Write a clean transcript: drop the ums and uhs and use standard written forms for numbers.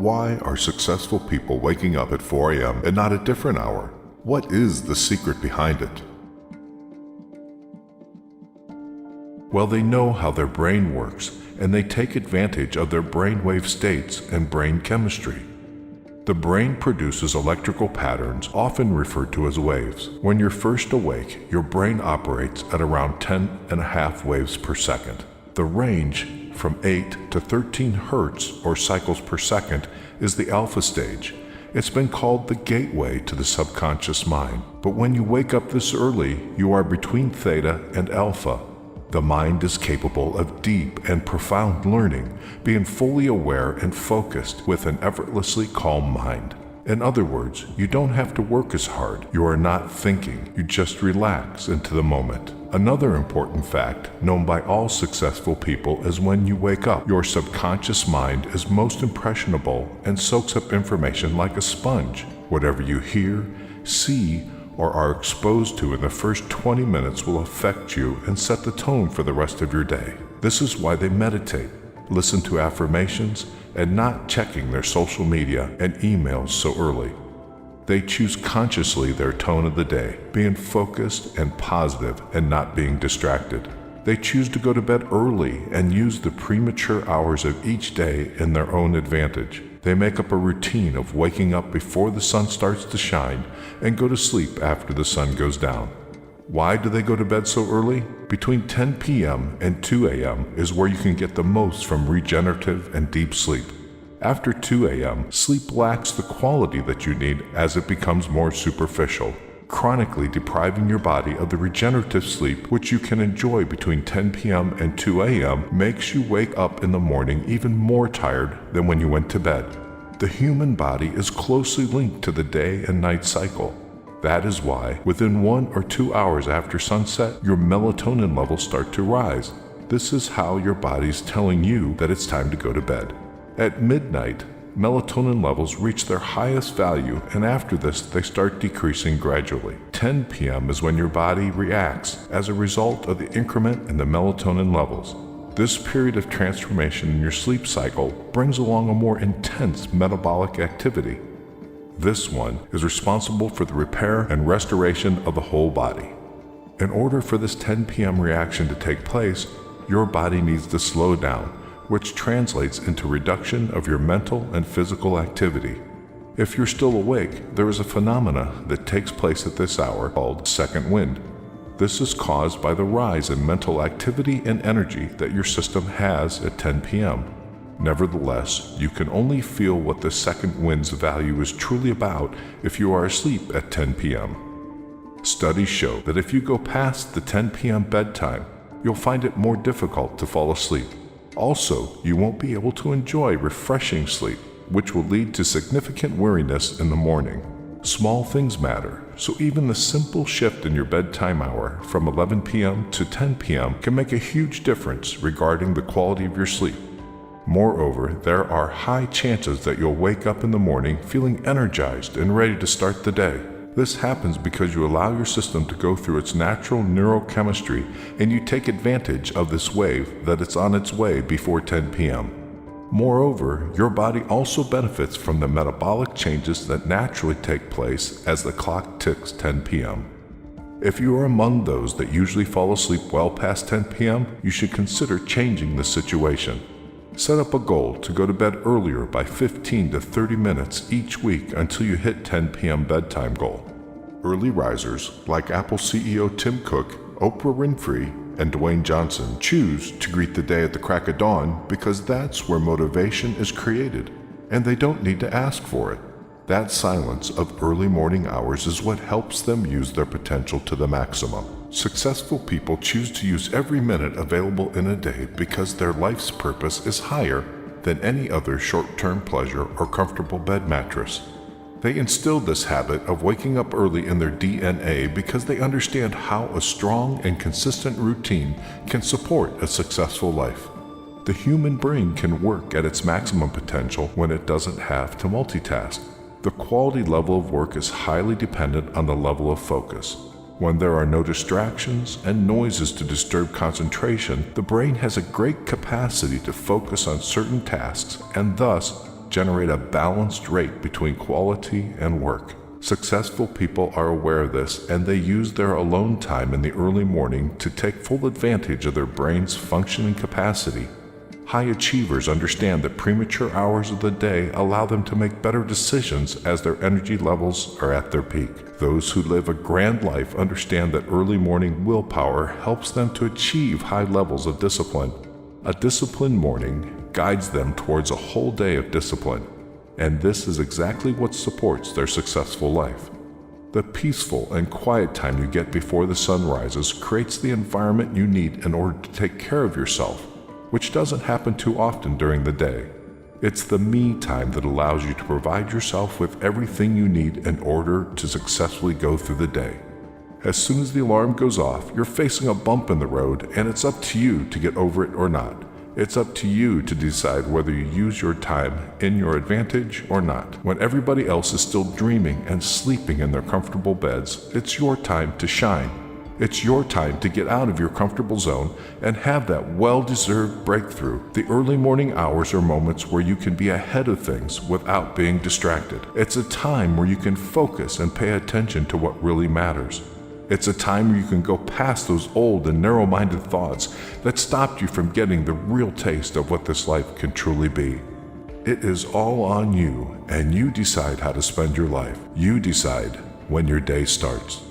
Why are successful people waking up at 4 a.m. and not a different hour? What is the secret behind it? Well, they know how their brain works, and they take advantage of their brainwave states and brain chemistry. The brain produces electrical patterns, often referred to as waves. When you're first awake, your brain operates at around 10.5 waves per second. The range from 8 to 13 hertz or cycles per second is the alpha stage. It's been called the gateway to the subconscious mind. But when you wake up this early, you are between theta and alpha. The mind is capable of deep and profound learning, being fully aware and focused with an effortlessly calm mind. In other words, you don't have to work as hard. You are not thinking. You just relax into the moment. Another important fact known by all successful people is when you wake up, your subconscious mind is most impressionable and soaks up information like a sponge. Whatever you hear, see, or are exposed to in the first 20 minutes will affect you and set the tone for the rest of your day. This is why they meditate, listen to affirmations, and not checking their social media and emails so early. They choose consciously their tone of the day, being focused and positive and not being distracted. They choose to go to bed early and use the premature hours of each day in their own advantage. They make up a routine of waking up before the sun starts to shine and go to sleep after the sun goes down. Why do they go to bed so early? Between 10 p.m. and 2 a.m. is where you can get the most from regenerative and deep sleep. After 2 a.m., sleep lacks the quality that you need as it becomes more superficial, chronically depriving your body of the regenerative sleep which you can enjoy between 10 p.m. and 2 a.m. makes you wake up in the morning even more tired than when you went to bed. The human body is closely linked to the day and night cycle. That is why, within 1 or 2 hours after sunset, your melatonin levels start to rise. This is how your body's telling you that it's time to go to bed. At midnight, melatonin levels reach their highest value, and after this, they start decreasing gradually. 10 p.m. is when your body reacts as a result of the increment in the melatonin levels. This period of transformation in your sleep cycle brings along a more intense metabolic activity. This one is responsible for the repair and restoration of the whole body. In order for this 10 p.m. reaction to take place, your body needs to slow down, which translates into reduction of your mental and physical activity. If you're still awake, there is a phenomena that takes place at this hour called second wind. This is caused by the rise in mental activity and energy that your system has at 10 p.m. Nevertheless, you can only feel what the second wind's value is truly about if you are asleep at 10 p.m. Studies show that if you go past the 10 p.m. bedtime, you'll find it more difficult to fall asleep. Also, you won't be able to enjoy refreshing sleep, which will lead to significant weariness in the morning. Small things matter, so even the simple shift in your bedtime hour from 11 p.m. to 10 p.m. can make a huge difference regarding the quality of your sleep. Moreover, there are high chances that you'll wake up in the morning feeling energized and ready to start the day. This happens because you allow your system to go through its natural neurochemistry and you take advantage of this wave that it's on its way before 10 p.m. Moreover, your body also benefits from the metabolic changes that naturally take place as the clock ticks 10 p.m. If you are among those that usually fall asleep well past 10 p.m., you should consider changing the situation. Set up a goal to go to bed earlier by 15 to 30 minutes each week until you hit 10 p.m. bedtime goal. Early risers like Apple CEO Tim Cook, Oprah Winfrey, and Dwayne Johnson choose to greet the day at the crack of dawn because that's where motivation is created, and they don't need to ask for it. That silence of early morning hours is what helps them use their potential to the maximum. Successful people choose to use every minute available in a day because their life's purpose is higher than any other short-term pleasure or comfortable bed mattress. They instill this habit of waking up early in their DNA because they understand how a strong and consistent routine can support a successful life. The human brain can work at its maximum potential when it doesn't have to multitask. The quality level of work is highly dependent on the level of focus. When there are no distractions and noises to disturb concentration, the brain has a great capacity to focus on certain tasks and thus generate a balanced rate between quality and work. Successful people are aware of this, and they use their alone time in the early morning to take full advantage of their brain's functioning capacity. High achievers understand that premature hours of the day allow them to make better decisions as their energy levels are at their peak. Those who live a grand life understand that early morning willpower helps them to achieve high levels of discipline. A disciplined morning guides them towards a whole day of discipline, and this is exactly what supports their successful life. The peaceful and quiet time you get before the sun rises creates the environment you need in order to take care of yourself, which doesn't happen too often during the day. It's the me time that allows you to provide yourself with everything you need in order to successfully go through the day. As soon as the alarm goes off, you're facing a bump in the road, and it's up to you to get over it or not. It's up to you to decide whether you use your time in your advantage or not. When everybody else is still dreaming and sleeping in their comfortable beds, it's your time to shine. It's your time to get out of your comfortable zone and have that well-deserved breakthrough. The early morning hours are moments where you can be ahead of things without being distracted. It's a time where you can focus and pay attention to what really matters. It's a time where you can go past those old and narrow-minded thoughts that stopped you from getting the real taste of what this life can truly be. It is all on you, and you decide how to spend your life. You decide when your day starts.